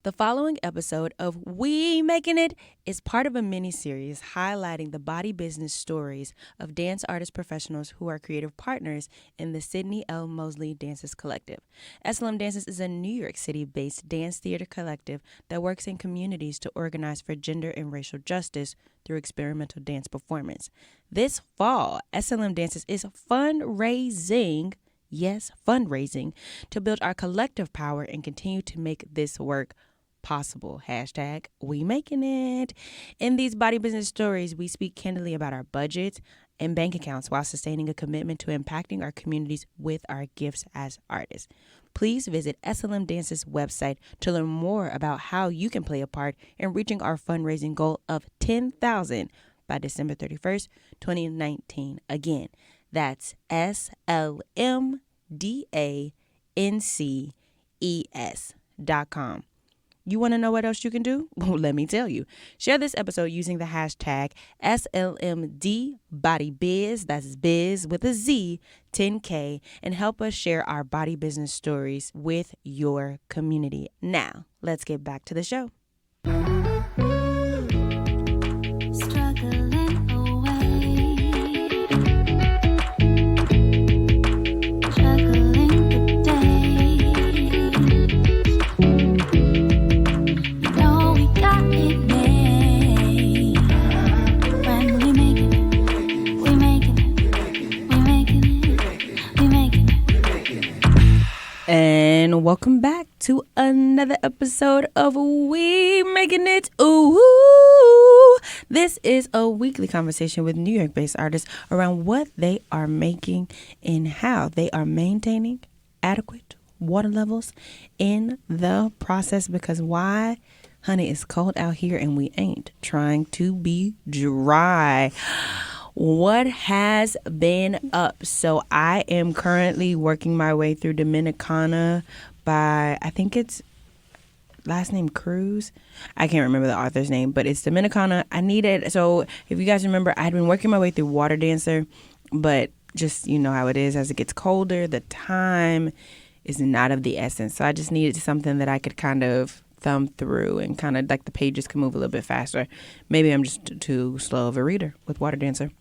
The following episode of We Making It is part of a mini-series highlighting the body business stories of dance artist professionals who are creative partners in the Sydnie L. Mosley Dances collective. SLM Dances is a New York City-based dance theater collective that works in communities to organize for gender and racial justice through experimental dance performance. This fall, SLM Dances is fundraising to build our collective power and continue to make this work possible. Hashtag We Making It. In these body business stories, we speak candidly about our budgets and bank accounts while sustaining a commitment to impacting our communities with our gifts as artists. Please visit SLM Dance's website to learn more about how you can play a part in reaching our fundraising goal of $10,000 by December 31st, 2019. Again, that's slmdances.com. You want to know what else you can do? Well, let me tell you. Share this episode using the hashtag SLMDBodyBiz, that's biz with a Z, 10K, and help us share our body business stories with your community. Now, let's get back to the show. And welcome back to another episode of We Making It. Ooh, this is a weekly conversation with New York-based artists around what they are making and how they are maintaining adequate water levels in the process. Because why? Honey, it's cold out here and we ain't trying to be dry. What has been up? So I am currently working my way through Dominicana by, I think it's last name Cruz. I can't remember the author's name, but it's Dominicana. So if you guys remember, I had been working my way through Water Dancer, but just, you know how it is, as it gets colder, the time is not of the essence. So I just needed something that I could kind of thumb through and kind of like the pages can move a little bit faster. Maybe I'm just too slow of a reader with Water Dancer.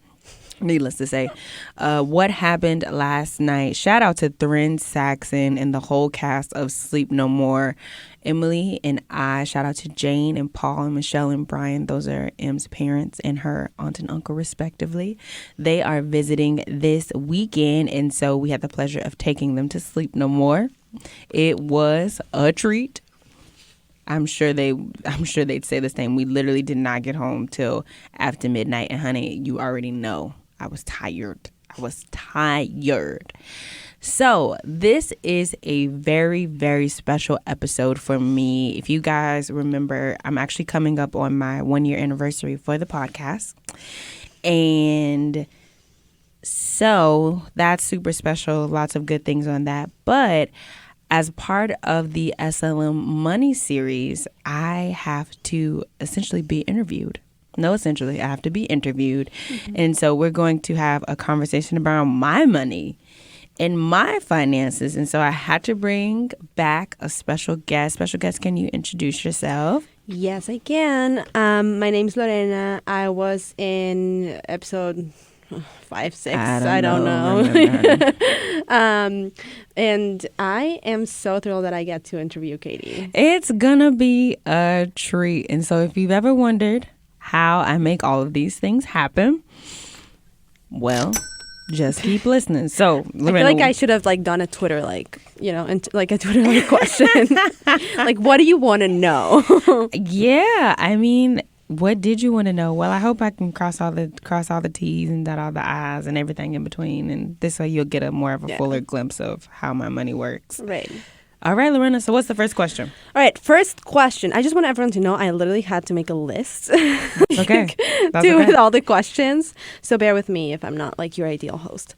Needless to say, what happened last night? Shout out to Thrin Saxon and the whole cast of Sleep No More. Emily and I, shout out to Jane and Paul and Michelle and Brian. Those are M's parents and her aunt and uncle, respectively. They are visiting this weekend, and so we had the pleasure of taking them to Sleep No More. It was a treat. I'm sure they'd say the same. We literally did not get home till after midnight. And honey, you already know I was tired. So this is a very, very special episode for me. If you guys remember, I'm actually coming up on my 1-year anniversary for the podcast. And so that's super special. Lots of good things on that. But as part of the SLM Money series, I have to essentially be interviewed. I have to be interviewed. Mm-hmm. And so we're going to have a conversation about my money and my finances. And so I had to bring back a special guest. Special guest, can you introduce yourself? Yes, I can. My name's Lorena. I was in episode 5, 6. I don't know. And I am so thrilled that I get to interview Kadie. It's gonna be a treat. And so if you've ever wondered how I make all of these things happen, well, just keep listening. So Lorena, I feel like I should have done a Twitter a Twitter question. What do you want to know? Yeah, I mean, what did you want to know? Well, I hope I can cross all the T's and dot all the I's and everything in between, and this way you'll get a more of a fuller glimpse of how my money works. Right. All right, Lorena, so what's the first question? All right, first question. I just want everyone to know I literally had to make a list. Okay. With all the questions. So bear with me if I'm not your ideal host.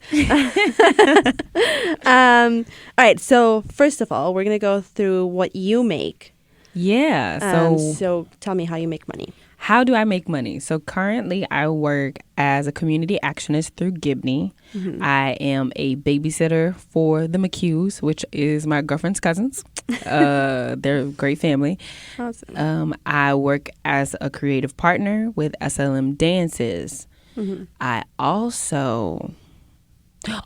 All right, so first of all, we're going to go through what you make. Yeah. So tell me how you make money. How do I make money? So currently I work as a community actionist through Gibney. Mm-hmm. I am a babysitter for the McHughes, which is my girlfriend's cousins. They're a great family. Awesome. I work as a creative partner with SLM Dances. I also...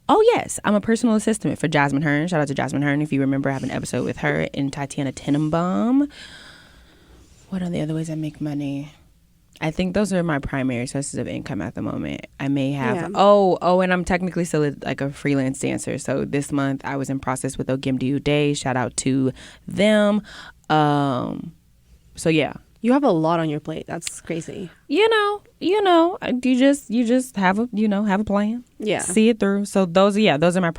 Oh, yes. I'm a personal assistant for Jasmine Hearn. Shout out to Jasmine Hearn. If you remember, I have an episode with her and Tatiana Tenenbaum. What are the other ways I make money? I think those are my primary sources of income at the moment. I may have... Yeah. Oh, and I'm technically still like a freelance dancer. So this month, I was in process with Ogimdi Uday. Shout out to them. So, yeah. You have a lot on your plate. That's crazy. You just have a plan. Yeah. See it through. So those are my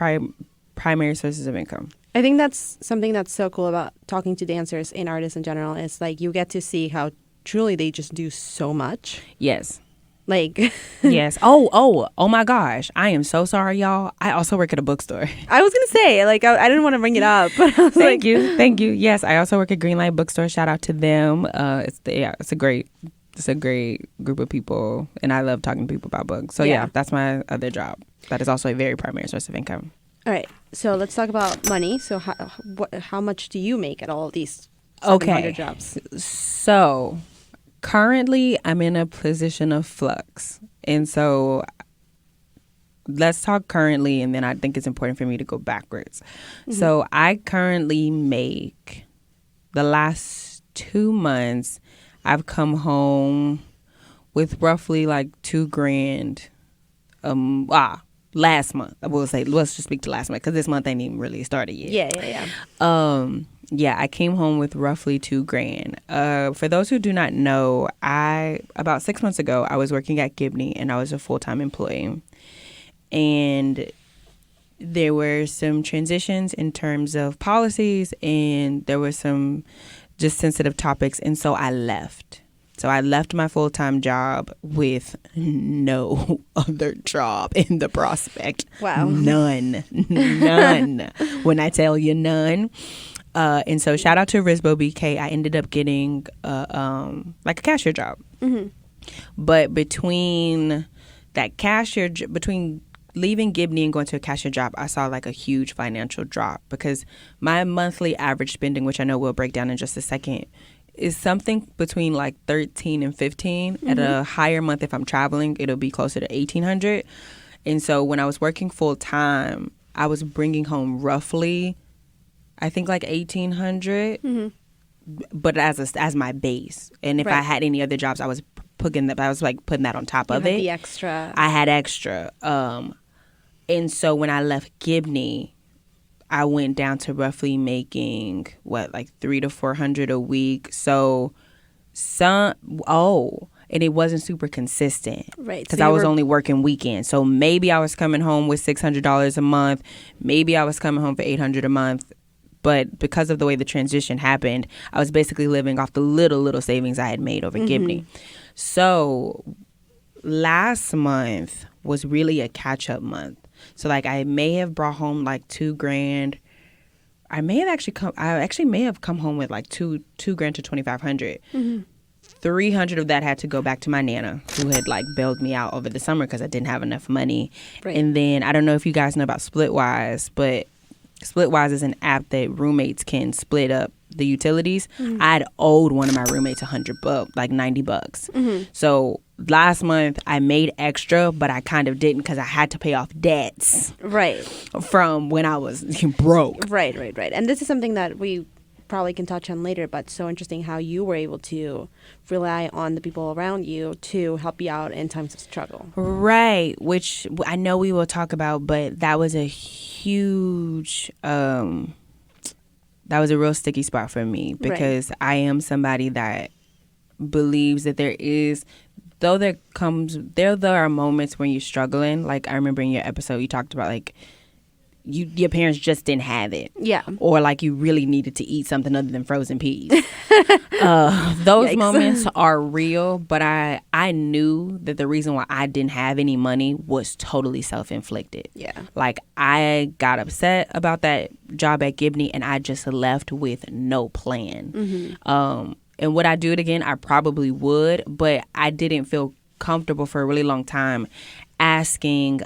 primary sources of income. I think that's something that's so cool about talking to dancers and artists in general. Is like you get to see how truly they just do so much. Yes. Like yes. Oh my gosh. I am so sorry, y'all. I also work at a bookstore. I was gonna say, like, I didn't want to bring it up, but I was Thank you. Yes, I also work at Greenlight Bookstore. Shout out to them. It's a great group of people, and I love talking to people about books. So yeah, that's my other job. That is also a very primary source of income. All right, so let's talk about money. So how much do you make at all of these 700 jobs? So currently, I'm in a position of flux, and so let's talk currently, and then I think it's important for me to go backwards. So I currently make, the last 2 months, I've come home with roughly like $2,000. Last month, I will say, let's just speak to last month because this month ain't even really started yet. Yeah. I came home with roughly $2,000. For those who do not know, about 6 months ago, I was working at Gibney and I was a full-time employee. And there were some transitions in terms of policies and there were some just sensitive topics. And so I left. So I left my full-time job with no other job in the prospect. Wow. None. When I tell you none. And so shout out to Risbo BK. I ended up getting like a cashier job. But between leaving Gibney and going to a cashier job, I saw like a huge financial drop because my monthly average spending, which I know we'll break down in just a second, is something between like 13 and 15. At a higher month, if I'm traveling, it'll be closer to 1,800. And so when I was working full time, I was bringing home roughly, I think like 1,800, but as my base. And if I had any other jobs, I was putting that on top of it. The extra. I had extra. And so when I left Gibney, I went down to roughly making like $300 to $400 a week. So and it wasn't super consistent, right? Because I was only working weekends. So maybe I was coming home with $600 a month. Maybe I was coming home for $800 a month. But because of the way the transition happened, I was basically living off the little savings I had made over Gibney. So last month was really a catch-up month. So like I may have brought home like $2,000. I actually may have come home with like $2,000 to $2,500. 300 of that had to go back to my nana, who had like bailed me out over the summer because I didn't have enough money. Right. And then I don't know if you guys know about Splitwise, but Splitwise is an app that roommates can split up the utilities. I'd owed one of my roommates $100, like $90. So last month I made extra, but I kind of didn't because I had to pay off debts. Right. From when I was broke. Right. And this is something that we probably can touch on later, but so interesting how you were able to rely on the people around you to help you out in times of struggle. Right, which I know we will talk about, but that was a huge, that was a real sticky spot for me because I am somebody that believes that there are moments when you're struggling. Like I remember in your episode, you talked about like, your parents just didn't have it. Yeah. Or like you really needed to eat something other than frozen peas. Those moments are real, but I knew that the reason why I didn't have any money was totally self-inflicted. Yeah. Like I got upset about that job at Gibney and I just left with no plan. And would I do it again? I probably would, but I didn't feel comfortable for a really long time asking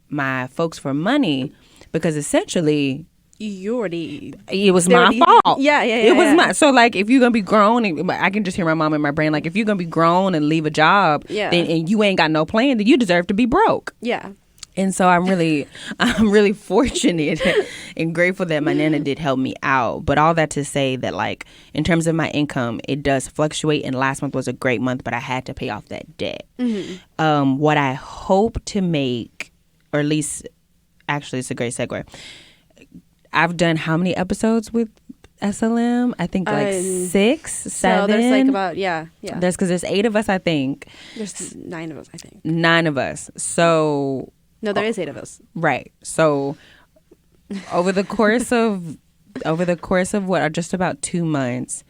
my folks for money because essentially It was my fault. Yeah. It was my. So like, if you're gonna be grown, I can just hear my mom in my brain. Like, if you're gonna be grown and leave a job, then and you ain't got no plan, then you deserve to be broke. Yeah. And so I'm really fortunate and grateful that my nana did help me out. But all that to say that, like, in terms of my income, it does fluctuate. And last month was a great month, but I had to pay off that debt. Mm-hmm. What I hope to make, or at least, actually, it's a great segue. I've done how many episodes with SLM? I think like 6, 7. So there's like about, yeah. There's, because there's 8 of us, I think. There's 9 of us, I think. 9 of us. So... No, there is 8 of us. Right. So over the course of what are just about 2 months,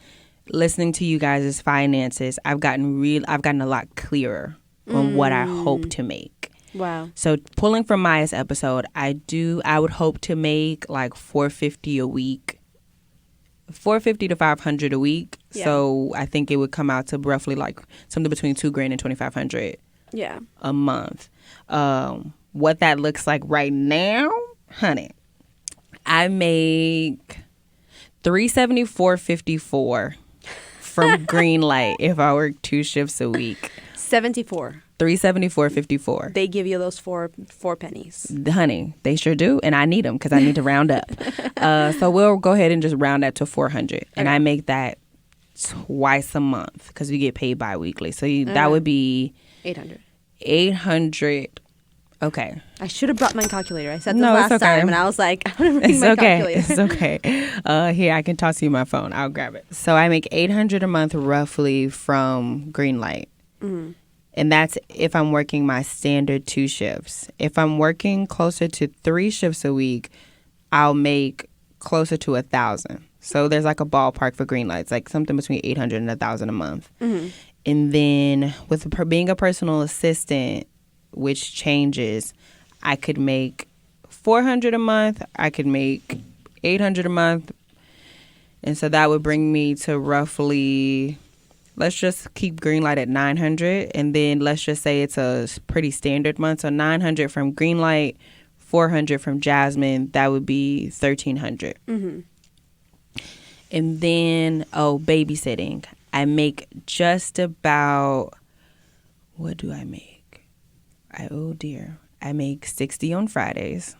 listening to you guys' finances, I've gotten a lot clearer on what I hope to make. Wow. So pulling from Maya's episode, I would hope to make like $450 a week. $450 to $500 a week. Yeah. So I think it would come out to roughly like something between $2,000 and $2,500 a month. What that looks like right now, honey, I make $374.54 from Greenlight if I work 2 shifts a week. 74. $374.54. They give you those four pennies. Honey, they sure do, and I need them because I need to round up. So we'll go ahead and just round that to $400, and I make that twice a month because we get paid bi-weekly. So that would be $800. Okay. I should have brought my calculator. I said this last time, and I was like, I don't bring my calculator. It's okay. Here, I can toss you my phone. I'll grab it. So I make $800 a month roughly from Greenlight. Mm-hmm. And that's if I'm working my standard 2 shifts. If I'm working closer to 3 shifts a week, I'll make closer to $1,000. So there's like a ballpark for Greenlight. It's like something between $800 and $1,000 a month. Mm-hmm. And then with being a personal assistant, which changes, I could make $400 a month. I could make $800 a month. And so that would bring me to roughly, let's just keep Greenlight at $900. And then let's just say it's a pretty standard month. So $900 from Greenlight, $400 from Jasmine. That would be $1,300. Mm-hmm. And then, babysitting. I make just about, what do I make? I make 60 on Fridays,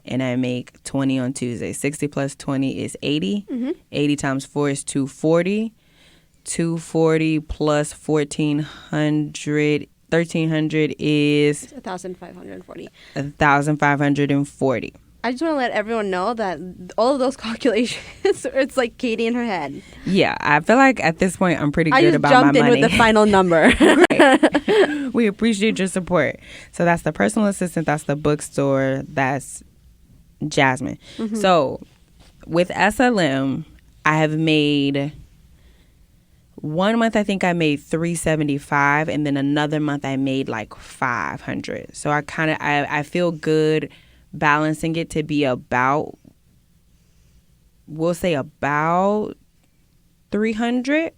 and I make 20 on Tuesdays. 60 plus 20 is 80. Mm-hmm. 80 times 4 is 240. 240 plus 1,400. 1,300 is 1,540. 1,540. I just want to let everyone know that all of those calculations, it's like Kadie in her head. Yeah, I feel like at this point I'm pretty good about my money. I just jumped in with the final number. Great. We appreciate your support. So that's the personal assistant, that's the bookstore, that's Jasmine. Mm-hmm. So with SLM, I have made, 1 month I think I made $375, and then another month I made like $500. So I feel good balancing it to be about, we'll say about 300.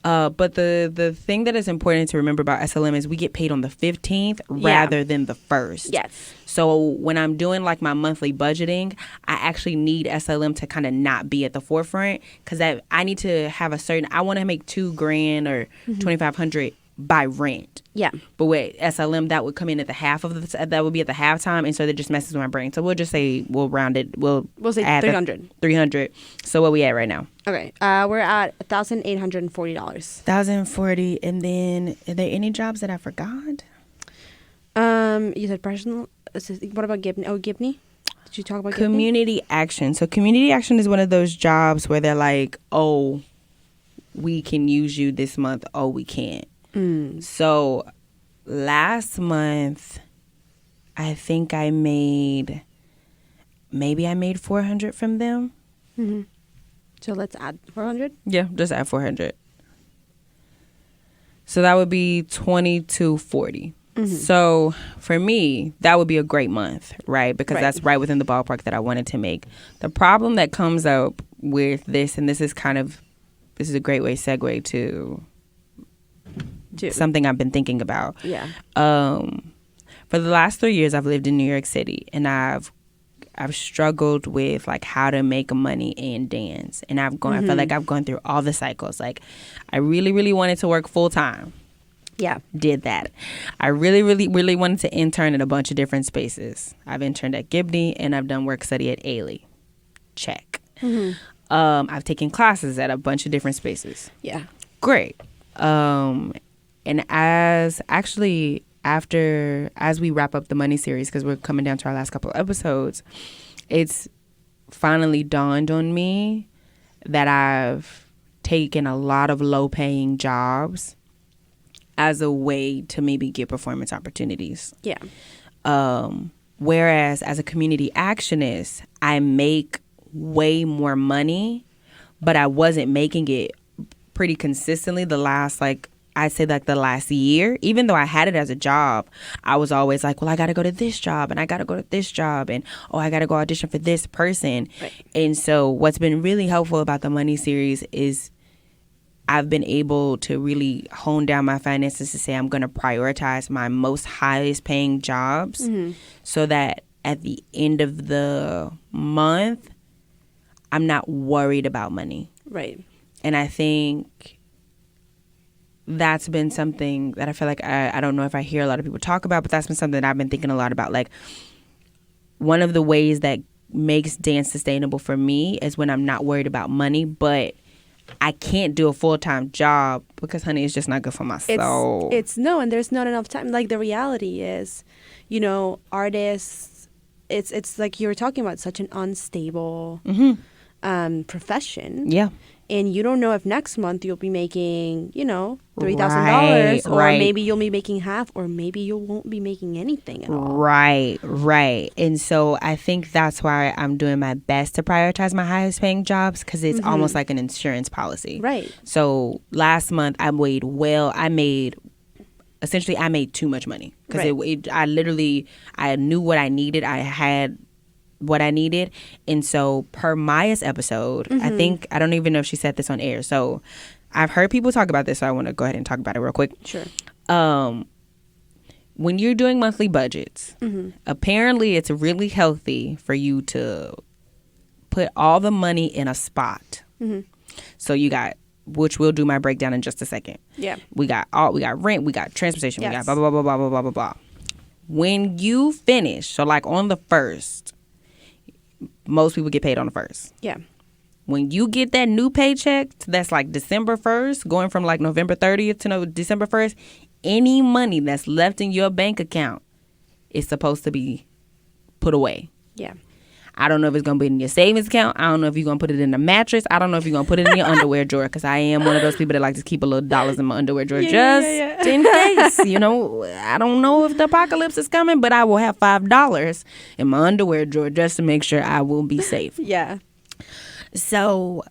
But the thing that is important to remember about SLM is we get paid on the 15th rather than the 1st. Yes. So when I'm doing like my monthly budgeting, I actually need SLM to kind of not be at the forefront, because I need to have I want to make $2,000 or $2,500 by rent. Yeah. But with SLM, that would come in at the half of that would be at the halftime, and so that just messes with my brain. So we'll just say we'll round it. We'll say add 300. 300. So what we at right now? Okay. We're at $1,840. $1,040, and then are there any jobs that I forgot? You said personal. What about Gibney? Oh, Gibney. Did you talk about community action? So community action is one of those jobs where they're like, oh, we can use you this month. Oh, we can't. So last month, I think I made $400 from them. Mm-hmm. So let's add 400. Yeah, just add 400. So that would be $2,240. Mm-hmm. So for me, that would be a great month, right? Because that's right within the ballpark that I wanted to make. The problem that comes up with this, and this is a great way segue to something I've been thinking about. Yeah. For the last 3 years, I've lived in New York City, and I've I've struggled with like how to make money and dance, and I feel like I've gone through all the cycles. Like I really, really wanted to work full time. Yeah. Did that. I really, really, really wanted to intern at a bunch of different spaces. I've interned at Gibney, and I've done work study at Ailey. Check. I've taken classes at a bunch of different spaces. Yeah. Great. And as we wrap up the money series, because we're coming down to our last couple of episodes, it's finally dawned on me that I've taken a lot of low-paying jobs as a way to maybe get performance opportunities. Yeah. Whereas as a community actionist, I make way more money, but I wasn't making it pretty consistently the last year. Even though I had it as a job, I was always like, well, I got to go to this job, and I got to go to this job, and I got to go audition for this person. Right. And so what's been really helpful about the money series is I've been able to really hone down my finances to say I'm going to prioritize my most highest paying jobs so that at the end of the month, I'm not worried about money. Right. And I think that's been something that I feel like I don't know if I hear a lot of people talk about, but that's been something that I've been thinking a lot about. Like, one of the ways that makes dance sustainable for me is when I'm not worried about money, but I can't do a full-time job because, honey, it's just not good for my soul. And there's not enough time. Like, the reality is, artists, it's like you were talking about, such an unstable profession. Yeah. And you don't know if next month you'll be making, $3,000, Right, or right. maybe you'll be making half, or maybe you won't be making anything at all. Right. And so I think that's why I'm doing my best to prioritize my highest paying jobs, because it's almost like an insurance policy. Right. So last month I made too much money because I knew what I needed. I had what I needed. And so per Maya's episode, I don't even know if she said this on air. So I've heard people talk about this, so I want to go ahead and talk about it real quick. Sure. When you're doing monthly budgets, apparently it's really healthy for you to put all the money in a spot. So you got, which we'll do my breakdown in just a second. Yeah. We got rent, we got transportation, we got Yes. blah, blah, blah, blah, blah, blah, blah, blah. When you finish, so like on the 1st, most people get paid on the 1st. Yeah. When you get that new paycheck, that's like December 1st, going from like November 30th to December 1st, any money that's left in your bank account is supposed to be put away. Yeah. I don't know if it's going to be in your savings account. I don't know if you're going to put it in a mattress. I don't know if you're going to put it in your underwear drawer, because I am one of those people that like to keep a little dollars in my underwear drawer in case. I don't know if the apocalypse is coming, but I will have $5 in my underwear drawer just to make sure I will be safe. Yeah. So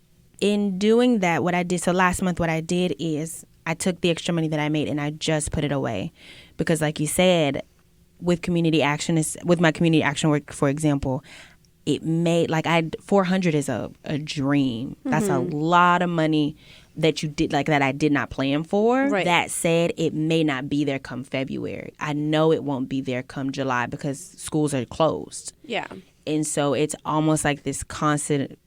in doing that, last month what I did is I took the extra money that I made and I just put it away, because like you said, with my community action work, for example, it made $400 is a dream. That's a lot of money that you did, like, that I did not plan for. Right. That said, it may not be there come February. I know it won't be there come July because schools are closed. Yeah. And so it's almost like this constant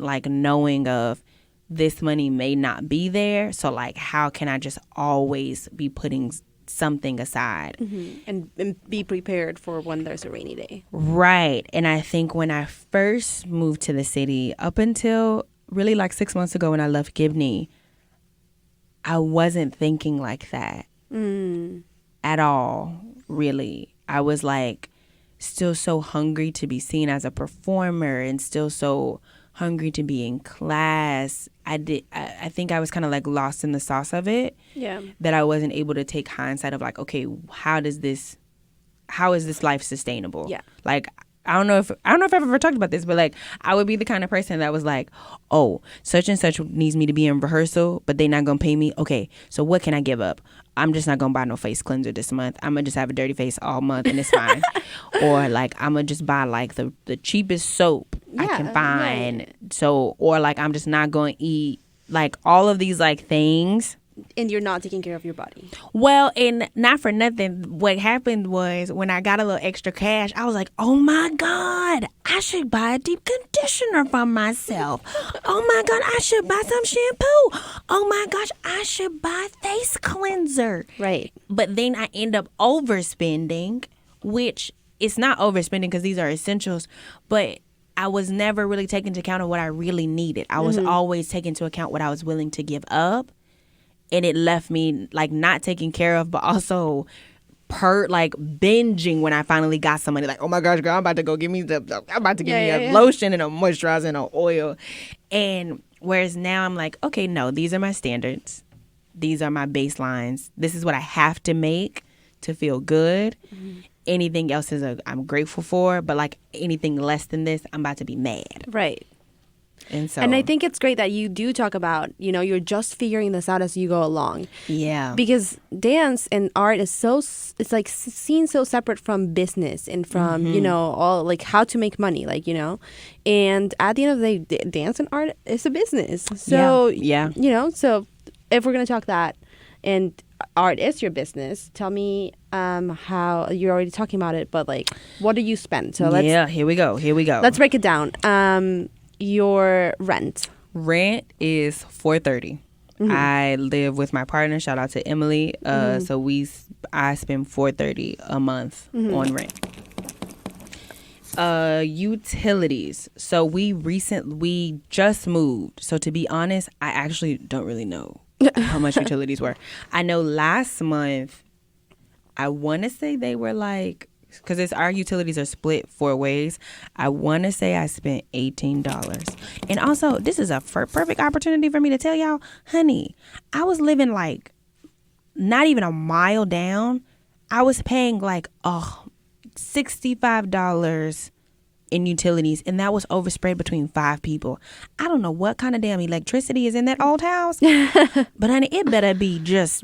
like knowing of this money may not be there. So like, how can I just always be putting something aside And be prepared for when there's a rainy day. Right. And I think when I first moved to the city, up until really like 6 months ago when I left Gibney, I wasn't thinking like that at all, really. I was like still so hungry to be seen as a performer and still so hungry to be in class. I think I was kind of like lost in the sauce of it. Yeah. That I wasn't able to take hindsight of like, okay, how is this life sustainable? Yeah. Like, I don't know if I've ever talked about this, but like, I would be the kind of person that was like, oh, such and such needs me to be in rehearsal, but they're not gonna pay me. Okay, so what can I give up? I'm just not gonna buy no face cleanser this month. I'm gonna just have a dirty face all month and it's fine. Or like, I'm gonna just buy like the cheapest soap I can find. Right. So, or like, I'm just not gonna eat, like, all of these like things and you're not taking care of your body. Well, and not for nothing, what happened was when I got a little extra cash, I was like, oh my God, I should buy a deep conditioner for myself. Oh my God, I should buy some shampoo. Oh my gosh, I should buy face cleanser. Right. But then I end up overspending, which it's not overspending because these are essentials, but I was never really taking into account of what I really needed. I was always taking into account what I was willing to give up. And it left me like not taken care of, but also like binging when I finally got some money. Like, oh my gosh, girl, I'm about to go give me a lotion and a moisturizer and an oil. And whereas now I'm like, okay, no, these are my standards. These are my baselines. This is what I have to make to feel good. Anything else I'm grateful for, but like anything less than this, I'm about to be mad. Right. And I think it's great that you do talk about, you're just figuring this out as you go along. Yeah. Because dance and art is it's like seen so separate from business and from, all like how to make money, and at the end of the day, dance and art is a business. So, so if we're going to talk that and art is your business, tell me how you're already talking about it, but like, what do you spend? So here we go. Let's break it down. Your rent is $430. I live with my partner. Shout out to Emily. So I spend $430 a month on rent. Utilities. So we just moved. So to be honest, I actually don't really know how much utilities were. I know last month, I want to say they were like, because our utilities are split 4 ways. I want to say I spent $18. And also, this is a perfect opportunity for me to tell y'all, honey, I was living like not even a mile down. I was paying like $65 in utilities, and that was overspread between 5 people. I don't know what kind of damn electricity is in that old house, but honey, it better be just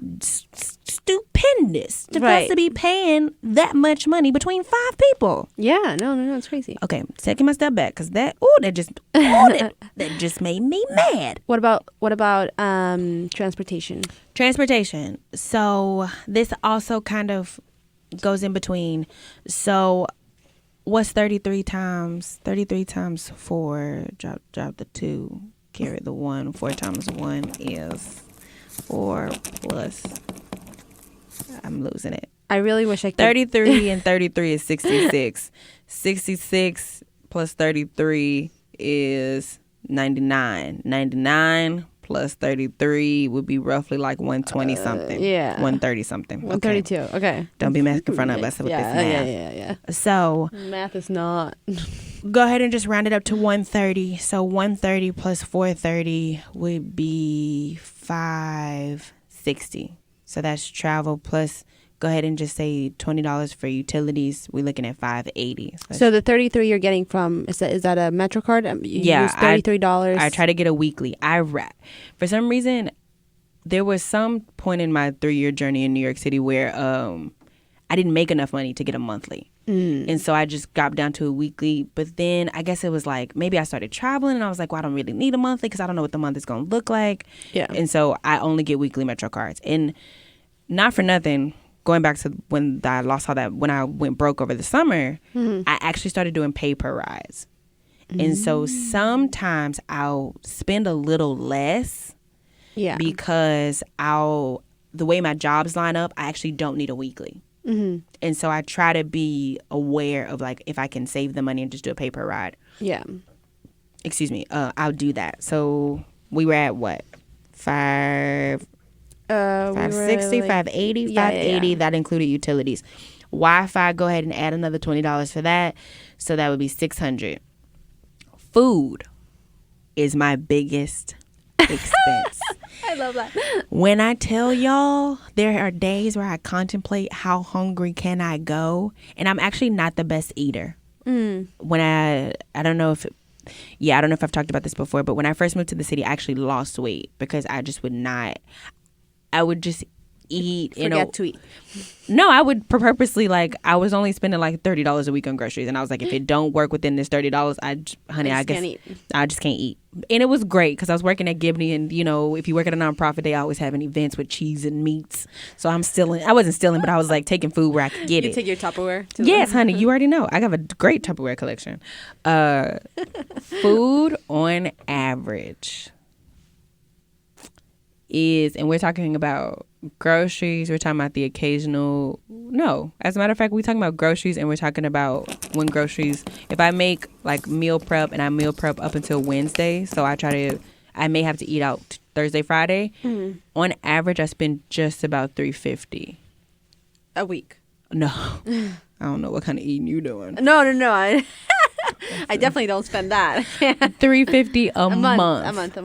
stupendous for us to be paying that much money between 5 people. Yeah, no, it's crazy. Okay, taking my step back because that just made me mad. What about transportation? Transportation. So this also kind of goes in between. So what's 33 times 4? Drop the 2, carry the 1. 4 times 1 is 4 plus. I'm losing it. I really wish I could. 33 and 33 is 66. 66 plus 33 is 99. 99 plus 33 would be roughly like 120 something. Yeah. 130 something. 132. Okay. Don't be making fun of us with this math. Yeah. So math is not. Go ahead and just round it up to 130. So 130 plus 430 would be 560. So that's travel plus, go ahead and just say $20 for utilities. We're looking at $580. So the 33 you're getting from, is that a Metro card? Yeah. Use $33. I try to get a weekly. For some reason, there was some point in my 3-year journey in New York City where I didn't make enough money to get a monthly. And so I just got down to a weekly. But then I guess it was like, maybe I started traveling and I was like, well, I don't really need a monthly because I don't know what the month is going to look like. Yeah. And so I only get weekly Metro cards. And not for nothing, going back to when I lost all that, when I went broke over the summer, I actually started doing pay per rides. And so sometimes I'll spend a little less because the way my jobs line up, I actually don't need a weekly. And so I try to be aware of like if I can save the money and just do a pay per ride. Yeah. Excuse me. I'll do that. So we were at what? 560, 580, 580. That included utilities. Wi-Fi, go ahead and add another $20 for that. So that would be $600. Food is my biggest expense. I love that. When I tell y'all, there are days where I contemplate how hungry can I go, and I'm actually not the best eater. When I don't know if I've talked about this before, but when I first moved to the city, I actually lost weight because I just would not. I would just eat. Forget to eat. No, I would purposely, like, I was only spending like $30 a week on groceries, and I was like, if it don't work within this $30, I guess I just can't eat. And it was great because I was working at Gibney, and if you work at a nonprofit, they always having events with cheese and meats. So I'm stealing. I wasn't stealing, but I was like taking food where I could get it. You take your Tupperware? Yes, honey. You already know. I have a great Tupperware collection. Food on average is, and we're talking about groceries, we're talking about the occasional, no, as a matter of fact, we're talking about groceries, and we're talking about when groceries, if I make like meal prep, and I meal prep up until Wednesday, so I may have to eat out Thursday, Friday, on average I spend just about $350 a week. No. I don't know what kind of eating you doing. No. I definitely don't spend that. $350 a month. A month.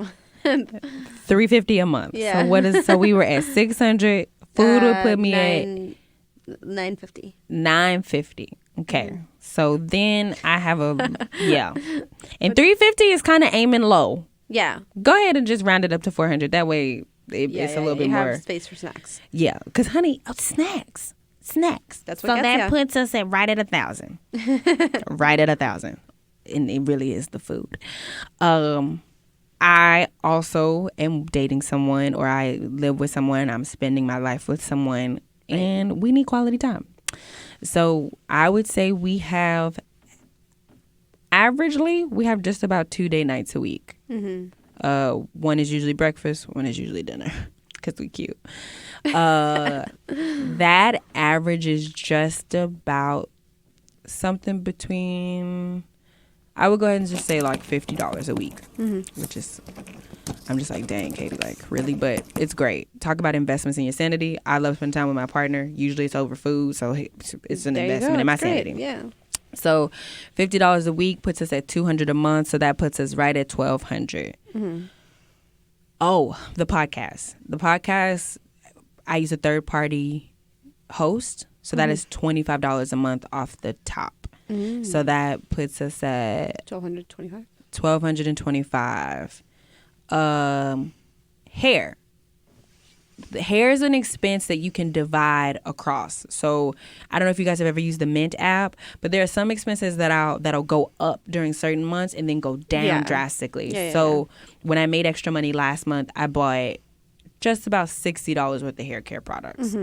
$350 a month. Yeah. So we were at $600. Food would put me at $950. $950. Okay. So then I have and $350 is kind of aiming low. Yeah. Go ahead and just round it up to $400. That way it's a little bit more. You have space for snacks. Yeah, because honey, snacks. That's what so that puts us at right at 1,000. Right at 1,000, and it really is the food. I also am dating someone, or I live with someone. I'm spending my life with someone, and we need quality time. So I would say we have just about 2 date nights a week. One is usually breakfast, one is usually dinner, because we cute. That average is just about something between, I would go ahead and just say like $50 a week, which is, I'm just like, dang, Kadie, like really? But it's great. Talk about investments in your sanity. I love spending time with my partner. Usually it's over food, so it's an investment in my sanity. Yeah. So $50 a week puts us at $200 a month, so that puts us right at $1,200. Oh, the podcast, I use a third party host, so that is $25 a month off the top. So that puts us at $1,225. Hair. The hair is an expense that you can divide across. So I don't know if you guys have ever used the Mint app, but there are some expenses that'll go up during certain months and then go down drastically. When I made extra money last month, I bought just about $60 worth of hair care products.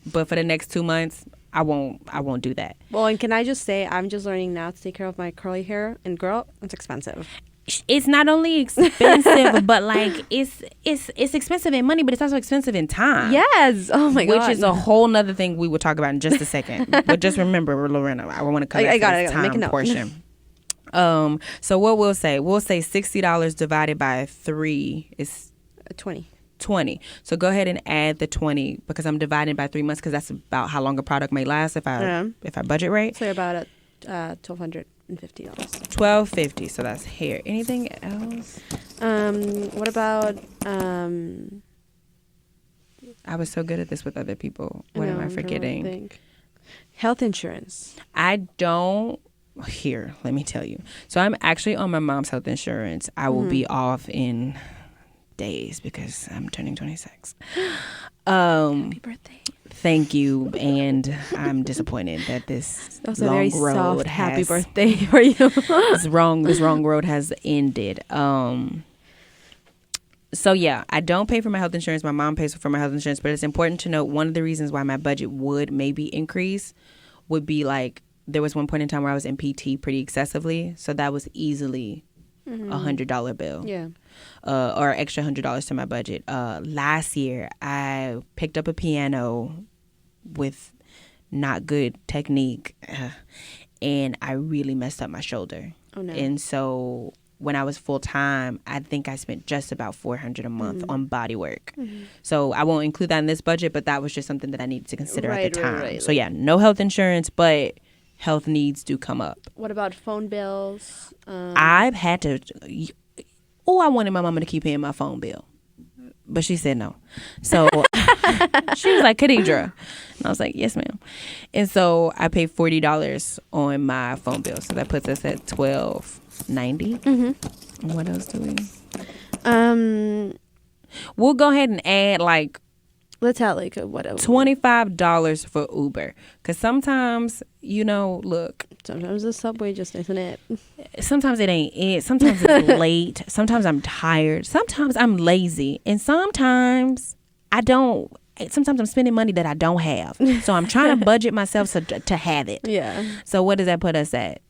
But for the next 2 months, I won't do that. Well, and can I just say, I'm just learning now to take care of my curly hair, and girl, it's expensive. It's not only expensive, but like it's expensive in money, but it's also expensive in time. Yes. Oh my God. Which is a whole nother thing we will talk about in just a second. But just remember, Lorena, I want to come back to this time portion. So what we'll say $60 divided by 3 is 20. So go ahead and add the 20, because I'm dividing by 3 months, because that's about how long a product may last if I budget right. So you're about at $1,250. $1,250. So that's hair. Anything else? What about I was so good at this with other people. What am I forgetting? Health insurance. I don't. Here, let me tell you. So I'm actually on my mom's health insurance. I will be off in days because I'm turning 26. Happy birthday. Thank you, and I'm disappointed that this that was long a very road soft happy birthday for you. this wrong road has ended. So yeah, I don't pay for my health insurance. My mom pays for my health insurance, but it's important to note one of the reasons why my budget would maybe increase would be like there was one point in time where I was in PT pretty excessively, so that was easily $100 bill. Yeah. Or extra $100 to my budget. Last year, I picked up a piano with not good technique, and I really messed up my shoulder. Oh no! And so when I was full time, I think I spent just about $400 a month on body work. So I won't include that in this budget, but that was just something that I needed to consider at the time. Right. So yeah, no health insurance, but health needs do come up. What about phone bills? I've had to. I wanted my mama to keep paying my phone bill, but she said no. So she was like, Khadidra. And I was like, yes, ma'am. And so I paid $40 on my phone bill. So that puts us at $1,290. What else do we? Um, We'll go ahead and add like Let's have like what? $25 for Uber. Because sometimes, look. Sometimes the subway just isn't it. Sometimes it ain't it. Sometimes it's late. Sometimes I'm tired. Sometimes I'm lazy. And sometimes I don't. Sometimes I'm spending money that I don't have. So I'm trying to budget myself to have it. Yeah. So what does that put us at?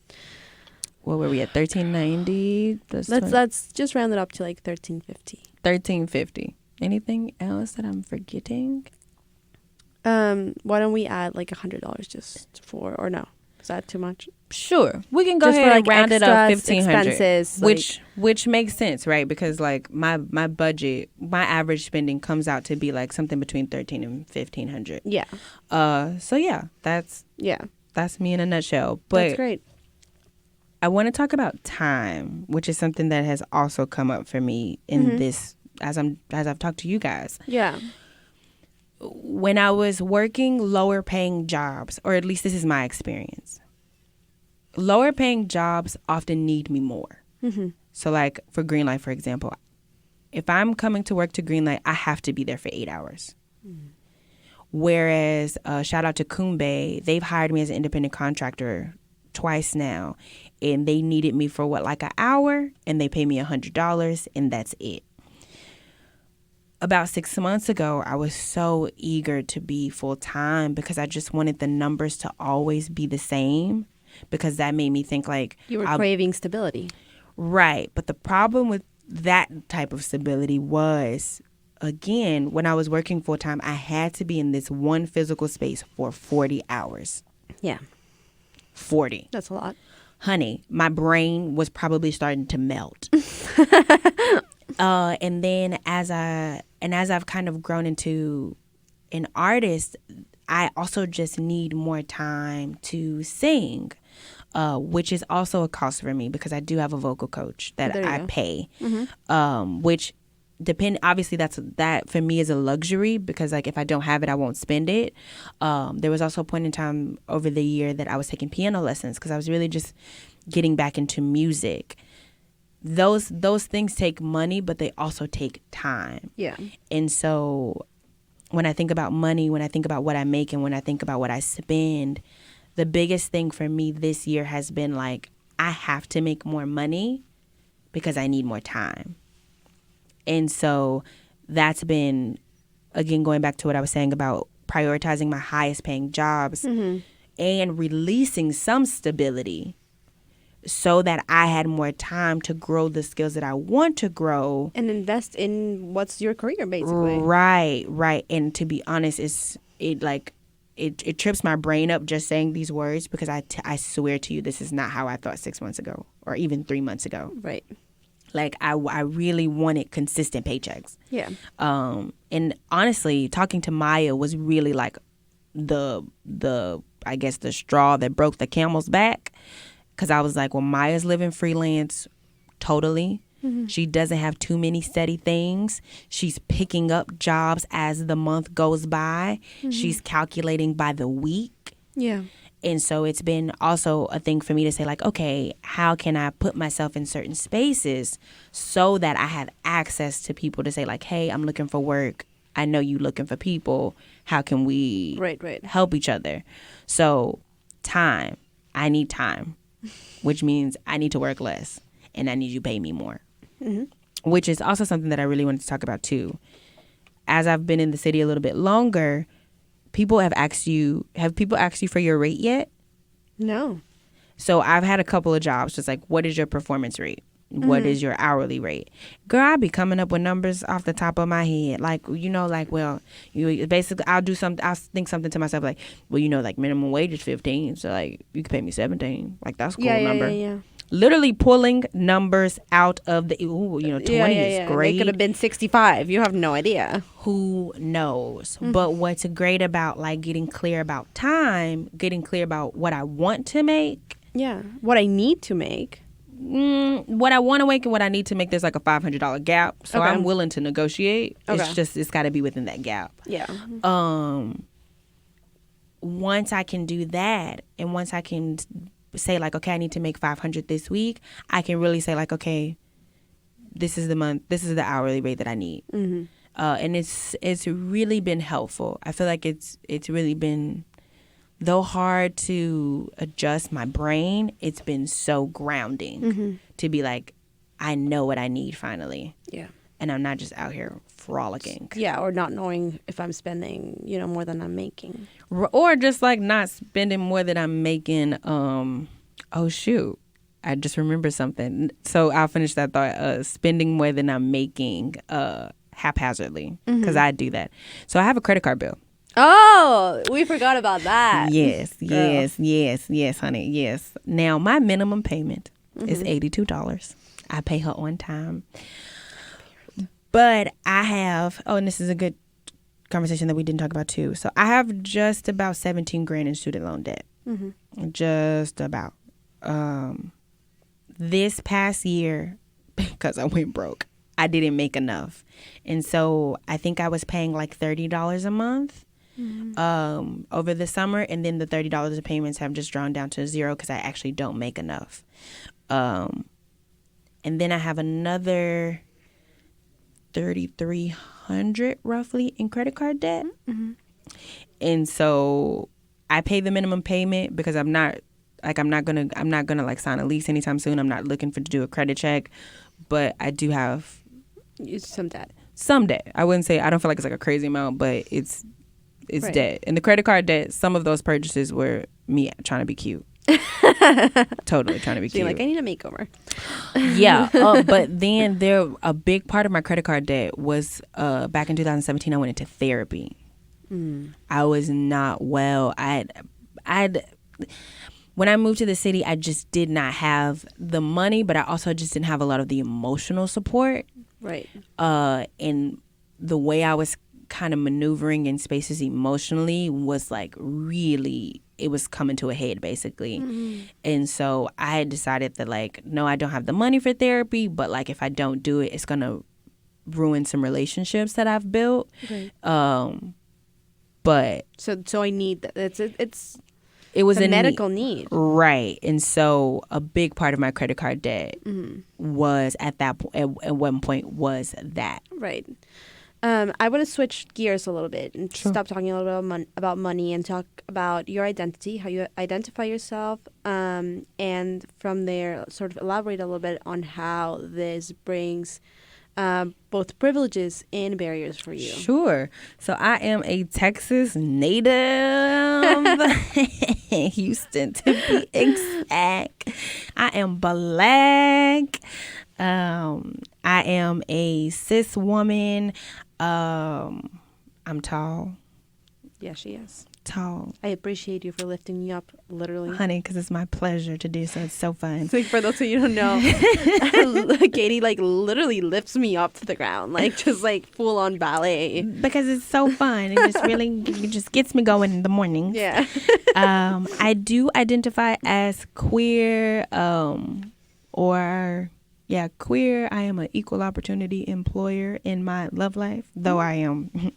What were we at? $13.90? Let's just round it up to like $13.50. $13.50. Anything else that I'm forgetting? Why don't we add like $100 just for, or no? Is that too much? Sure, we can go just ahead for, and round it up $1,500, which makes sense, right? Because like my budget, my average spending comes out to be like something between $1,300 and $1,500. Yeah. So yeah, that's me in a nutshell. But that's great. I want to talk about time, which is something that has also come up for me in this as I've talked to you guys. Yeah. When I was working lower paying jobs, or at least this is my experience, lower paying jobs often need me more. Mm-hmm. So like for Greenlight, for example, if I'm coming to work to Greenlight, I have to be there for 8 hours. Mm-hmm. Whereas, shout out to Kumbe, they've hired me as an independent contractor twice now, and they needed me for like an hour, and they pay me $100, and that's it. About 6 months ago, I was so eager to be full-time because I just wanted the numbers to always be the same, because that made me think like... You were craving stability. Right. But the problem with that type of stability was, again, when I was working full-time, I had to be in this one physical space for 40 hours. Yeah. 40. That's a lot. Honey, my brain was probably starting to melt. And then as I've kind of grown into an artist, I also just need more time to sing, which is also a cost for me because I do have a vocal coach that I pay, which obviously that for me is a luxury because like if I don't have it, I won't spend it. There was also a point in time over the year that I was taking piano lessons because I was really just getting back into music. Those things take money, but they also take time. Yeah. And so when I think about money, when I think about what I make, and when I think about what I spend, the biggest thing for me this year has been like, I have to make more money because I need more time. And so that's been, again, going back to what I was saying about prioritizing my highest paying jobs and releasing some stability so that I had more time to grow the skills that I want to grow. And invest in what's your career, basically. Right. And to be honest, it trips my brain up just saying these words because I swear to you, this is not how I thought 6 months ago or even 3 months ago. Right. Like, I really wanted consistent paychecks. Yeah. And honestly, talking to Maya was really like the I guess the straw that broke the camel's back. Because I was like, well, Maya's living freelance totally. Mm-hmm. She doesn't have too many steady things. She's picking up jobs as the month goes by. Mm-hmm. She's calculating by the week. Yeah. And so it's been also a thing for me to say, like, okay, how can I put myself in certain spaces so that I have access to people to say, like, hey, I'm looking for work. I know you looking for people. How can we help each other? So time. I need time. Which means I need to work less and I need you to pay me more, which is also something that I really wanted to talk about, too. As I've been in the city a little bit longer, have people asked you for your rate yet? No. So I've had a couple of jobs just like, what is your performance rate? What is your hourly rate? Girl, I be coming up with numbers off the top of my head. Like, well, basically I'll think something to myself like, well, like minimum wage is 15. So like you can pay me 17. Like that's a cool number. Yeah. Literally pulling numbers out of the, 20 is great. It could have been 65. You have no idea. Who knows? Mm-hmm. But what's great about like getting clear about time, getting clear about what I want to make. Yeah. What I need to make. What I want to make and what I need to make, there's like a $500 gap. So I'm willing to negotiate. Okay. It's got to be within that gap. Yeah. Once I can do that, and once I can say like, okay, I need to make 500 this week, I can really say like, okay, this is the month, this is the hourly rate that I need. Mm-hmm. and it's really been helpful. I feel like it's really been, though hard to adjust my brain, it's been so grounding to be like, I know what I need finally. Yeah. And I'm not just out here frolicking. Yeah, or not knowing if I'm spending, more than I'm making. Or just like not spending more than I'm making. Oh, shoot. I just remembered something. So I'll finish that thought. Spending more than I'm making haphazardly, because I do that. So I have a credit card bill. Oh, we forgot about that. Yes, honey, yes. Now, my minimum payment is $82. I pay her on time. But I have, and this is a good conversation that we didn't talk about too. So I have just about 17 grand in student loan debt. Just about. This past year, because I went broke, I didn't make enough. And so I think I was paying like $30 a month over the summer. And then the $30 of payments have just drawn down to zero because I actually don't make enough. And then I have another $3,300 roughly in credit card debt. And so I pay the minimum payment because I'm not gonna like sign a lease anytime soon. I'm not looking to do a credit check, but I do have some debt. Some debt. I wouldn't say, I don't feel like it's like a crazy amount, but it's right. Debt. And the credit card debt, some of those purchases were me trying to be cute. Totally trying to be cute. You're like, I need a makeover. Yeah. But then a big part of my credit card debt was back in 2017, I went into therapy. I was not well. When I moved to the city, I just did not have the money, but I also just didn't have a lot of the emotional support. Right. And the way I was kind of maneuvering in spaces emotionally was like really, it was coming to a head basically. And so I had decided that like, no, I don't have the money for therapy, but like if I don't do it, it's going to ruin some relationships that I've built. Right. But so I need that. It was a medical need. Right. And so a big part of my credit card debt was at one point was that. Right. I want to switch gears a little bit and stop talking a little bit about money and talk about your identity, how you identify yourself, and from there sort of elaborate a little bit on how this brings both privileges and barriers for you. Sure. So I am a Texas native, Houston to be exact. I am Black. I am a cis woman. I'm tall. Yeah, she is. Tall. I appreciate you for lifting me up, literally. Honey, because it's my pleasure to do so. It's so fun. So for those of you who don't know, Kadie like literally lifts me up to the ground, like just like full on ballet. Because it's so fun. It just gets me going in the morning. Yeah. I do identify as queer, queer. I am an equal opportunity employer in my love life, though I am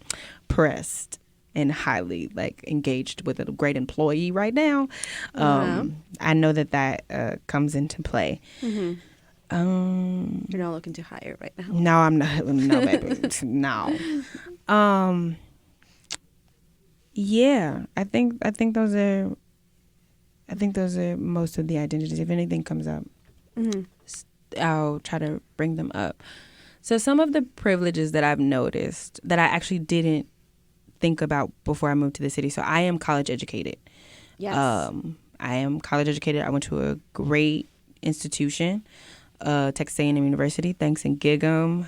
pressed and highly like engaged with a great employee right now. I know that comes into play. You're not looking to hire right now. No, I'm not. No, baby. No. Yeah, I think those are most of the identities. If anything comes up, I'll try to bring them up. So some of the privileges that I've noticed that I actually didn't think about before I moved to the city. So I am college educated. Yes. I am college educated. I went to a great institution, Texas A&M University, thanks and Gig'em.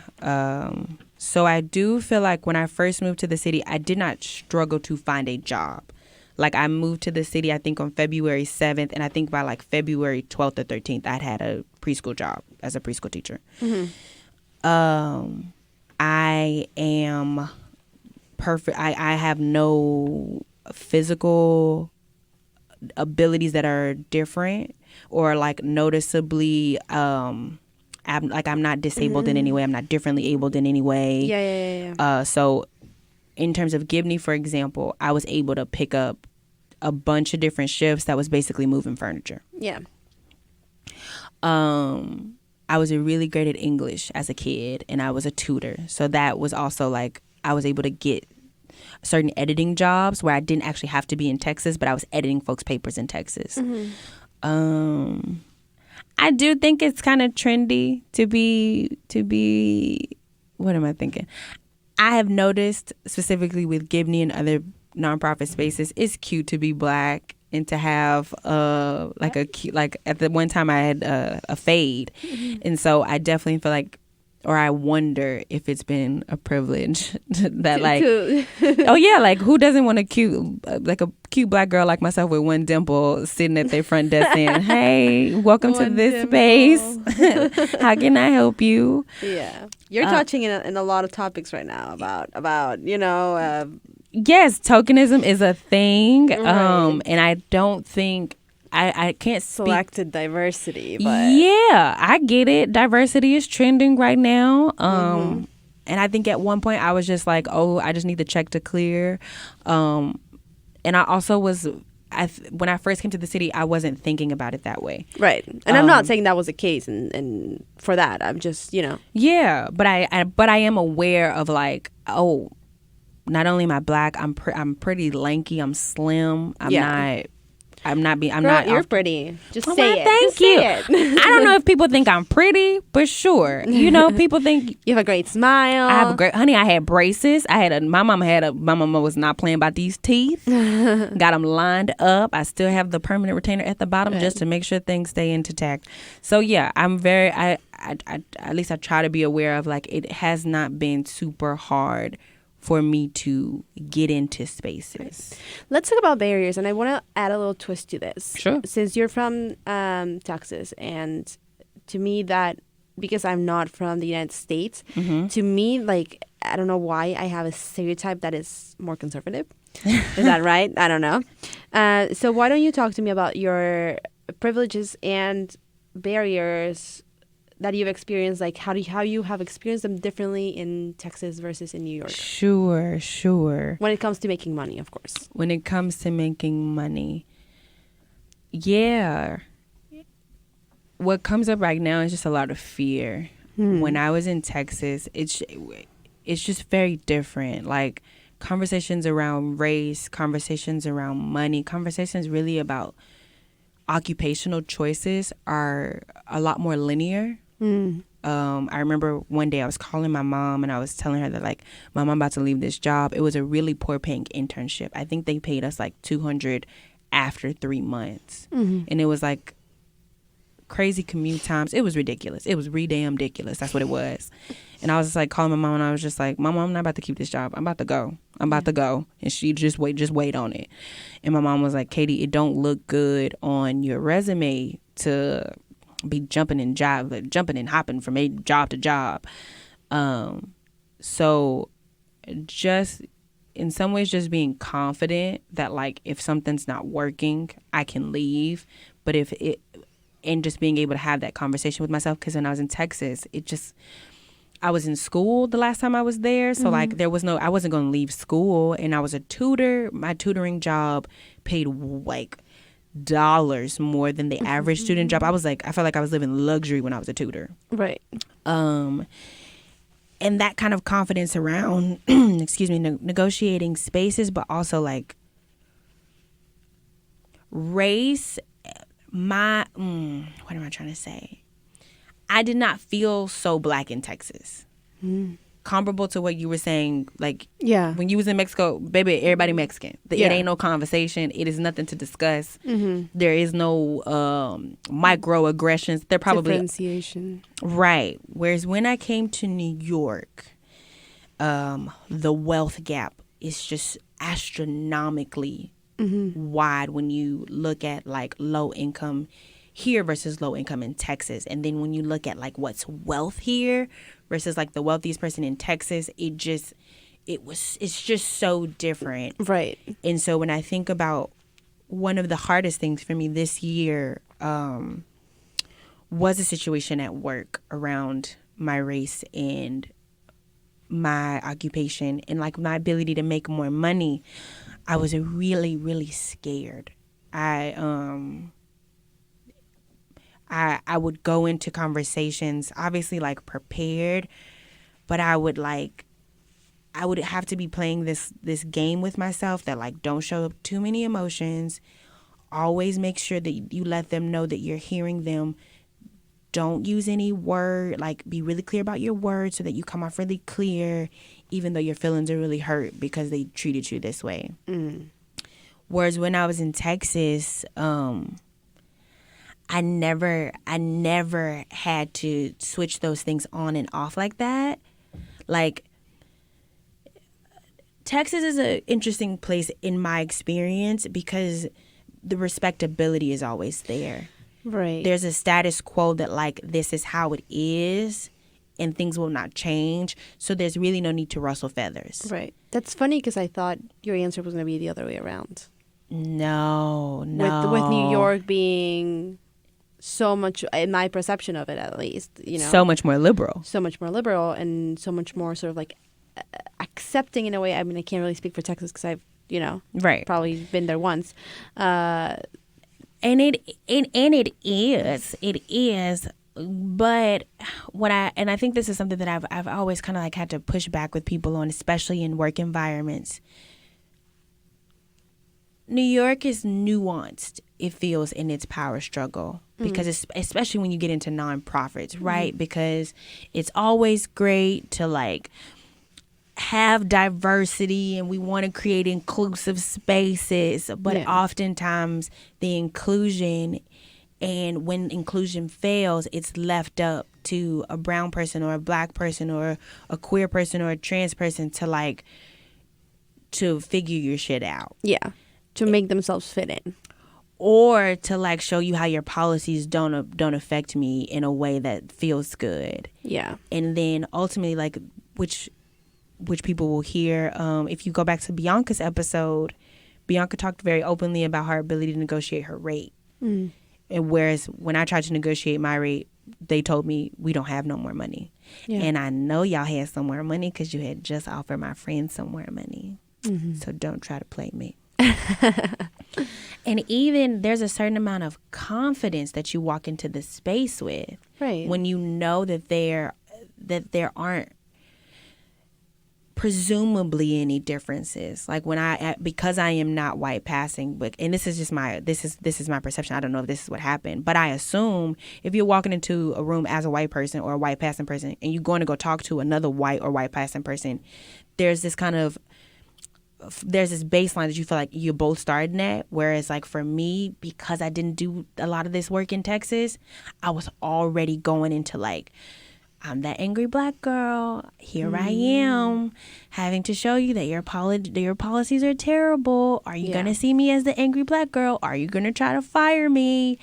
So I do feel like when I first moved to the city, I did not struggle to find a job. Like I moved to the city, I think on February 7th, and I think by like February 12th or 13th, I'd had a preschool job as a preschool teacher. I am perfect. I have no physical abilities that are different or like noticeably I'm not disabled in any way. I'm not differently abled in any way. Yeah. So in terms of Gibney, for example, I was able to pick up a bunch of different shifts that was basically moving furniture. Yeah. I was really great at English as a kid, and I was a tutor. So that was also like I was able to get certain editing jobs where I didn't actually have to be in Texas, but I was editing folks' papers in Texas. I do think it's kind of trendy to be. What am I thinking? I have noticed specifically with Gibney and other nonprofit spaces, it's cute to be Black and to have like a cute, like at the one time I had a fade, and so I definitely feel like, or I wonder if it's been a privilege that like, oh yeah, like who doesn't want a cute Black girl like myself with one dimple sitting at their front desk saying, "Hey, welcome to this space. How can I help you?" Yeah, you're touching in a lot of topics right now about yes, tokenism is a thing, right. and I don't think. I can't speak. Selected diversity, but yeah, I get it. Diversity is trending right now. And I think at one point I was just like, oh, I just need the check to clear. And I also was, when I first came to the city, I wasn't thinking about it that way. Right. And I'm not saying that was the case, and for that, I'm just, Yeah, but I am aware of like, oh, not only am I Black, I'm pretty lanky, I'm slim, Girl, you're pretty. Just say it. Thank Just you. Say it. I don't know if people think I'm pretty, but sure. People think you have a great smile. I have a great honey. I had braces. My mama was not playing about these teeth. Got them lined up. I still have the permanent retainer at the bottom just to make sure things stay intact. So yeah, I'm very. I at least I try to be aware of like it has not been super hard for me to get into spaces. Let's talk about barriers, and I want to add a little twist to this. Sure. Since you're from Texas, and to me that, because I'm not from the United States, to me, like, I don't know why I have a stereotype that is more conservative. Is that right? I don't know. So why don't you talk to me about your privileges and barriers that you've experienced, like how you have experienced them differently in Texas versus in New York? Sure. When it comes to making money, of course. When it comes to making money, yeah. What comes up right now is just a lot of fear. When I was in Texas, it's just very different. Like conversations around race, conversations around money, conversations really about occupational choices are a lot more linear. I remember one day I was calling my mom and I was telling her that like my mom about to leave this job. It was a really poor paying internship. I think they paid us like $200 after 3 months, and it was like crazy commute times. It was ridiculous. It was damn ridiculous. That's what it was. And I was just like calling my mom and I was just like, Mom, I'm not about to keep this job. I'm about to go. And she just wait on it. And my mom was like, Kadie, it don't look good on your resume to be jumping and hopping from job to job. So just in some ways just being confident that like if something's not working, I can leave. But and just being able to have that conversation with myself, because when I was in Texas, I was in school the last time I was there. So like I wasn't going to leave school, and I was a tutor. My tutoring job paid like dollars more than the average student job. I felt like I was living luxury when I was a tutor. Right. And that kind of confidence around, negotiating spaces, but also like race. What am I trying to say? I did not feel so Black in Texas. Comparable to what you were saying, like when you was in Mexico, baby, everybody Mexican. It ain't no conversation. It is nothing to discuss. There is no microaggressions. They're probably differentiation. Right. Whereas when I came to New York, the wealth gap is just astronomically wide when you look at like low income here versus low income in Texas. And then when you look at like what's wealth here versus like the wealthiest person in Texas, it's just so different. Right. And so when I think about one of the hardest things for me this year was a situation at work around my race and my occupation and like my ability to make more money. I was really, really scared. I would go into conversations obviously like prepared, but I I would have to be playing this game with myself that like don't show too many emotions. Always make sure that you let them know that you're hearing them. Don't use any word, like be really clear about your words so that you come off really clear, even though your feelings are really hurt because they treated you this way. Whereas when I was in Texas, I never had to switch those things on and off like that. Like, Texas is an interesting place in my experience because the respectability is always there. Right. There's a status quo that like this is how it is and things will not change. So there's really no need to rustle feathers. Right. That's funny because I thought your answer was going to be the other way around. No. With New York being so much, in my perception of it at least, you know. So much more liberal. So much more liberal and so much more sort of like accepting in a way. I mean, I can't really speak for Texas because I've, you know, right, probably been there once. And it is. But I think this is something that I've always kind of like had to push back with people on, especially in work environments. New York is nuanced, it feels, in its power struggle because especially when you get into nonprofits, right? Because it's always great to like have diversity and we want to create inclusive spaces, but oftentimes the inclusion, and when inclusion fails, it's left up to a brown person or a black person or a queer person or a trans person to like to figure your shit out. Yeah, to make themselves fit in. Or to like show you how your policies don't affect me in a way that feels good. Yeah. And then ultimately, like, which people will hear, if you go back to Bianca's episode, Bianca talked very openly about her ability to negotiate her rate. And whereas when I tried to negotiate my rate, they told me we don't have no more money. Yeah. And I know y'all had some more money because you had just offered my friend some more money. So don't try to play me. And even there's a certain amount of confidence that you walk into the space with, right? When you know that there aren't presumably any differences. Like when because I am not white passing, but and this is just my this is my perception. I don't know if this is what happened, but I assume if you're walking into a room as a white person or a white passing person, and you're going to go talk to another white or white passing person, there's this baseline that you feel like you're both starting at. Whereas like for me, because I didn't do a lot of this work in Texas, I was already going into like, I'm that angry black girl. Here I am, having to show you that your policies are terrible. Are you going to see me as the angry black girl? Are you going to try to fire me?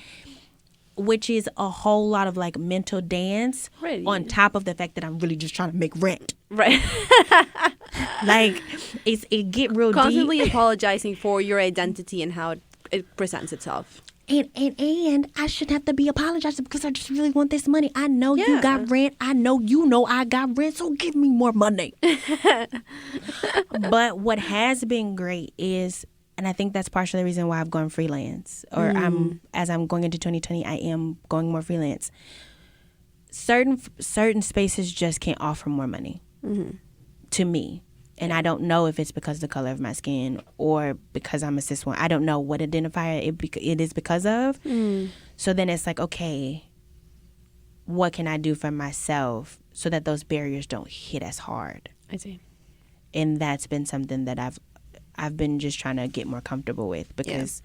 Which is a whole lot of like mental dance on top of the fact that I'm really just trying to make rent. Right. Like it get real constantly deep. Apologizing for your identity and how it presents itself. And I shouldn't have to be apologizing because I just really want this money. I know you got rent. I know you know I got rent, so give me more money. But what has been great is, and I think that's partially the reason why I've gone freelance, or as I'm going into 2020, I am going more freelance. Certain spaces just can't offer more money to me. And I don't know if it's because of the color of my skin or because I'm a cis woman. I don't know what identifier it is because of. So then it's like, okay, what can I do for myself so that those barriers don't hit as hard? I see. And that's been something that I've been just trying to get more comfortable with because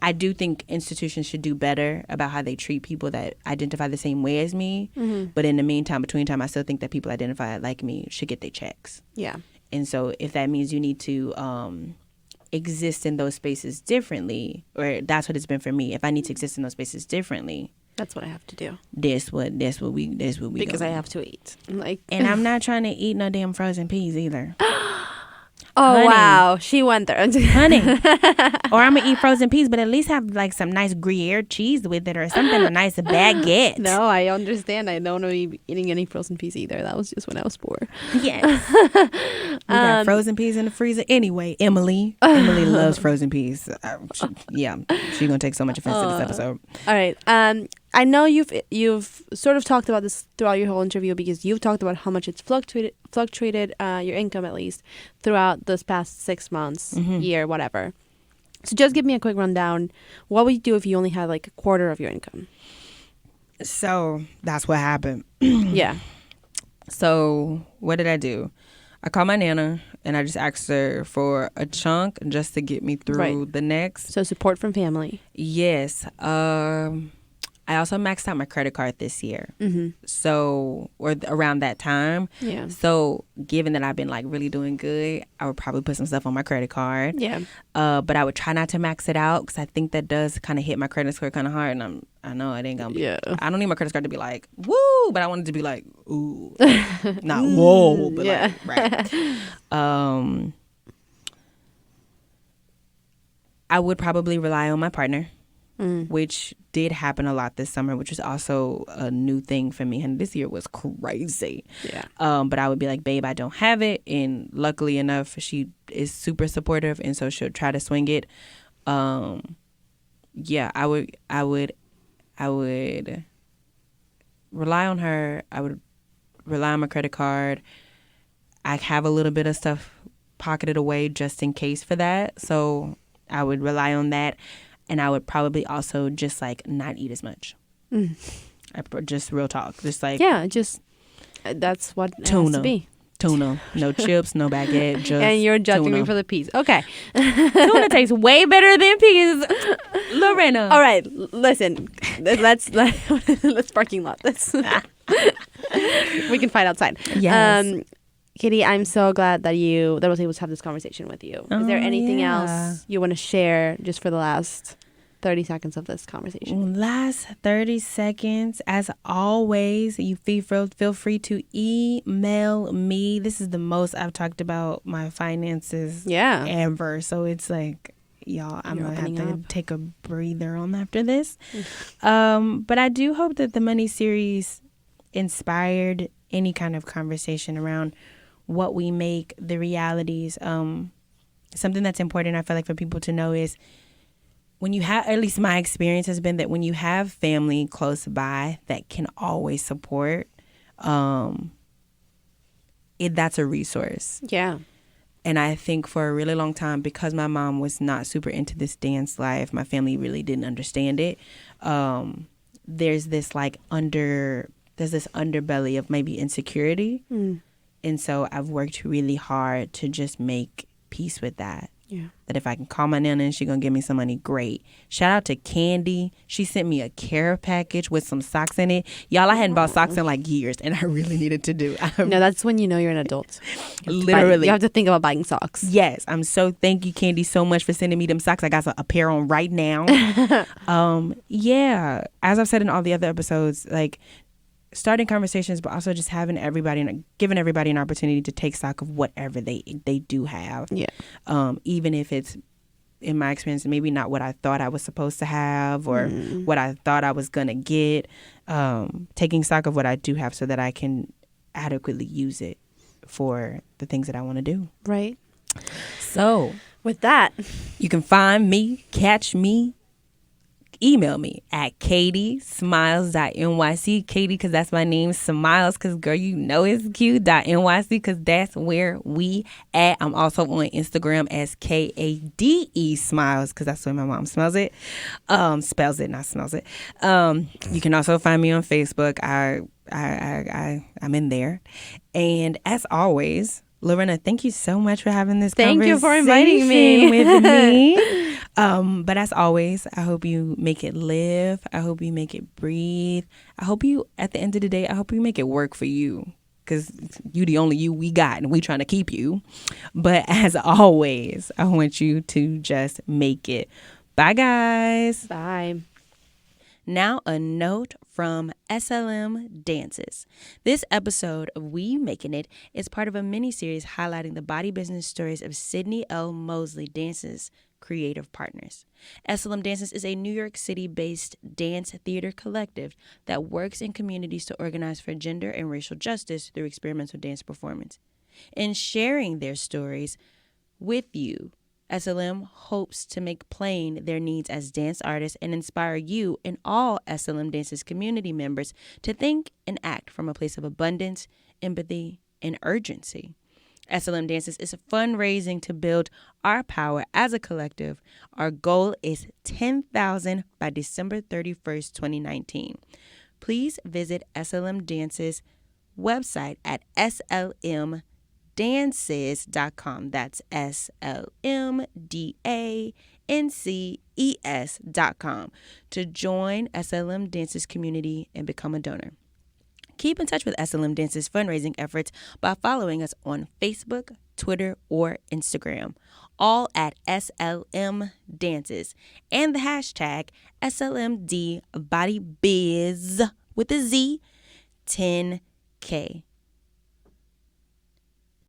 I do think institutions should do better about how they treat people that identify the same way as me. But in the meantime, between time, I still think that people identify like me should get their checks. Yeah. And so if that means you need to exist in those spaces differently, or that's what it's been for me. If I need to exist in those spaces differently, that's what I have to do. That's what we because I have to eat. And I'm not trying to eat no damn frozen peas either. Oh, honey. Wow. She went there. Honey. Or I'm going to eat frozen peas, but at least have like some nice Gruyere cheese with it or something, a nice baguette. No, I understand. I don't want to be eating any frozen peas either. That was just when I was poor. Yes. We got frozen peas in the freezer. Anyway, Emily loves frozen peas. She's going to take so much offense to this episode. All right. I know you've sort of talked about this throughout your whole interview, because you've talked about how much it's fluctuated your income, at least throughout this past 6 months, year, whatever. So just give me a quick rundown. What would you do if you only had like a quarter of your income? So that's what happened. Yeah. So what did I do? I called my Nana and I just asked her for a chunk just to get me through the next. So support from family. Yes. I also maxed out my credit card this year. So, or around that time. Yeah. So, given that I've been like really doing good, I would probably put some stuff on my credit card. Yeah. But I would try not to max it out, because I think that does kind of hit my credit score kind of hard. And I know it ain't gonna be. Yeah. I don't need my credit card to be like woo, but I want it to be like ooh, not whoa, but like right. I would probably rely on my partner, which did happen a lot this summer, which was also a new thing for me. And this year was crazy. Yeah. But I would be like, babe, I don't have it. And luckily enough, she is super supportive. And so she'll try to swing it. Yeah, I would rely on her. I would rely on my credit card. I have a little bit of stuff pocketed away just in case for that. So I would rely on that. And I would probably also just like not eat as much. Just real talk. Just like that's what it tuna. has to be. Tuna, no chips, no baguette, just and you're judging tuna. me for the peas. Okay. Tuna tastes way better than peas, Lorena. All right, listen. Let's parking lot this. We can fight outside. Yes. Kadie, I'm so glad that I was able to have this conversation with you. Is there anything else you want to share just for the last 30 seconds of this conversation? Last 30 seconds. As always, you feel free to email me. This is the most I've talked about my finances ever. So it's like, y'all, I'm going to have to take a breather on after this. But I do hope that the Money series inspired any kind of conversation around what we make, the realities. Something that's important, I feel like, for people to know is when you have, at least my experience has been that when you have family close by that can always support, that's a resource. Yeah. And I think for a really long time, because my mom was not super into this dance life, my family really didn't understand it. There's this underbelly of maybe insecurity. And so I've worked really hard to just make peace with that. Yeah. That if I can call my nana and she's going to give me some money, great. Shout out to Kadie. She sent me a care package with some socks in it. Y'all, I hadn't bought socks in like years, and I really needed to do. No, that's when you know you're an adult. Literally. You have to think about buying socks. Yes. Thank you, Kadie, so much for sending me them socks. I got a pair on right now. Yeah. As I've said in all the other episodes, like, starting conversations, but also just giving everybody an opportunity to take stock of whatever they do have. Yeah. Even if it's, in my experience, maybe not what I thought I was supposed to have or what I thought I was gonna get. Taking stock of what I do have so that I can adequately use it for the things that I want to do. Right. So with that, you can find me, catch me, email me at kadiesmiles.nyc. Kadie, because that's my name. Smiles, because, girl, you know it's cute. .nyc, because that's where we at. I'm also on Instagram as KADE Smiles, because that's the way my mom spells it. Spells it, not smells it. You can also find me on Facebook. I'm in there. And as always, Lorena, thank you so much for having this conversation. Thank you for inviting me. With me. But as always, I hope you make it live. I hope you make it breathe. I hope you, at the end of the day, I hope you make it work for you, because you the only you we got, and we trying to keep you. But as always, I want you to just make it. Bye, guys. Bye. Now, a note from SLM Dances. This episode of We Making It is part of a mini-series highlighting the body business stories of Sydnie L. Mosley Dances creative partners. SLM Dances is a New York City-based dance theater collective that works in communities to organize for gender and racial justice through experimental dance performance. In sharing their stories with you, SLM hopes to make plain their needs as dance artists and inspire you and all SLM Dances community members to think and act from a place of abundance, empathy, and urgency. SLM Dances is fundraising to build our power as a collective. Our goal is 10,000 by December 31st, 2019. Please visit SLM Dances website at slmdances.com. That's SLMDANCES.com to join SLM Dances community and become a donor. Keep in touch with SLM Dances fundraising efforts by following us on Facebook, Twitter, or Instagram, all at SLM Dances, and the hashtag SLMD BodyBiz with a Z 10K.